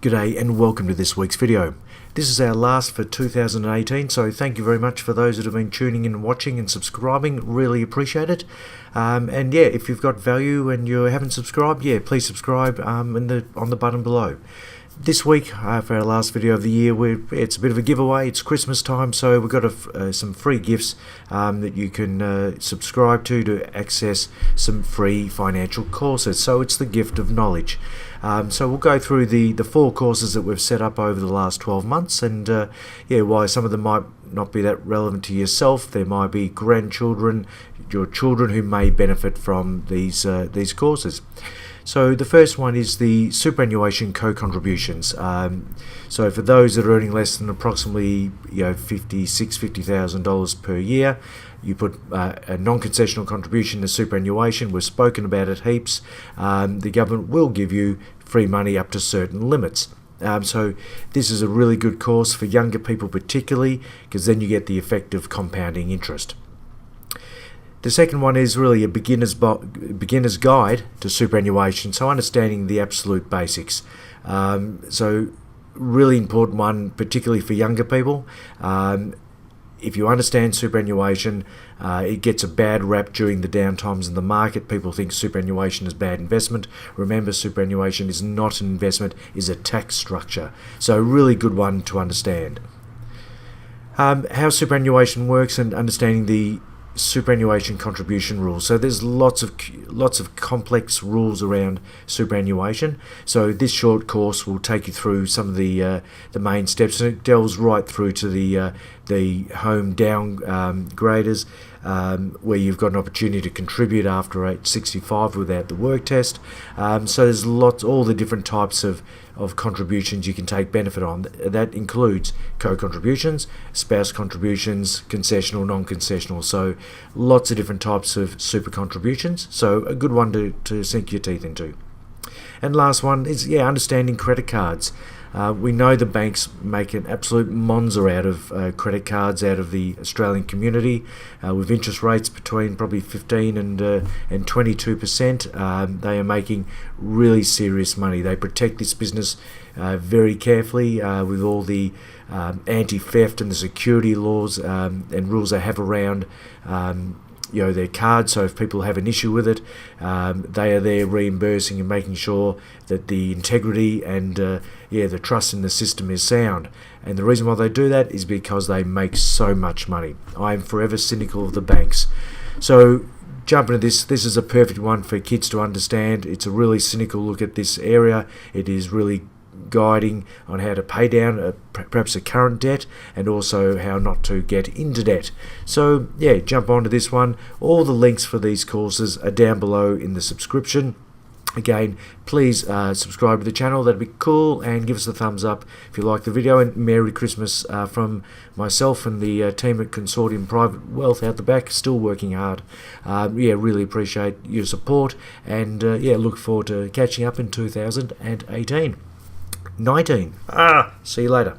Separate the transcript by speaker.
Speaker 1: G'day and welcome to this week's video. This is our last for 2018, so thank you very much for those that have been tuning in, watching and subscribing. Really appreciate it. And yeah, if you've got value and you haven't subscribed, yeah, please subscribe on the button below. This week, for our last video of the year, it's a bit of a giveaway. It's Christmas time, so we've got some free gifts that you can subscribe to access some free financial courses. So it's the gift of knowledge. So we'll go through the 4 courses that we've set up over the last 12 months, and yeah, why some of them might not be that relevant to yourself. There might be grandchildren, your children who may benefit from these courses. So the first one is the superannuation co-contributions. So for those that are earning less than approximately $50,000 per year, you put a non-concessional contribution to superannuation. We've spoken about it heaps. The government will give you free money up to certain limits. So this is a really good course for younger people particularly, because then you get the effect of compounding interest. The second one is really a beginner's guide to superannuation, so understanding the absolute basics. So really important one, particularly for younger people. If you understand superannuation, it gets a bad rap during the downtimes in the market. People think superannuation is bad investment. Remember, superannuation is not an investment, is a tax structure. So a really good one to understand. How superannuation works and understanding the superannuation contribution rules. So there's lots of complex rules around superannuation. So this short course will take you through some of the main steps, and it delves right through to the home downgraders, where you've got an opportunity to contribute after age 65 without the work test. So there's all the different types of contributions you can take benefit on. That includes co-contributions, spouse contributions, concessional, non-concessional. So lots of different types of super contributions. So a good one to sink your teeth into. And last one is understanding credit cards. We know the banks make an absolute monster out of credit cards out of the Australian community, with interest rates between probably 15 and 22%. They are making really serious money. They protect this business very carefully with all the anti-theft and the security laws and rules they have around their cards. So if people have an issue with it, they are there reimbursing and making sure that the integrity and the trust in the system is sound. And the reason why they do that is because they make so much money. I am forever cynical of the banks. So jump into this. This is a perfect one for kids to understand. It's a really cynical look at this area. It is really guiding on how to pay down perhaps a current debt, and also how not to get into debt. So yeah, jump onto this one. All the links for these courses are down below in the subscription. Again, please subscribe to the channel. That'd be cool, and give us a thumbs up if you like the video. And Merry Christmas from myself and the team at Consortium Private Wealth out the back, still working hard. Really appreciate your support, and look forward to catching up in 2018. See you later.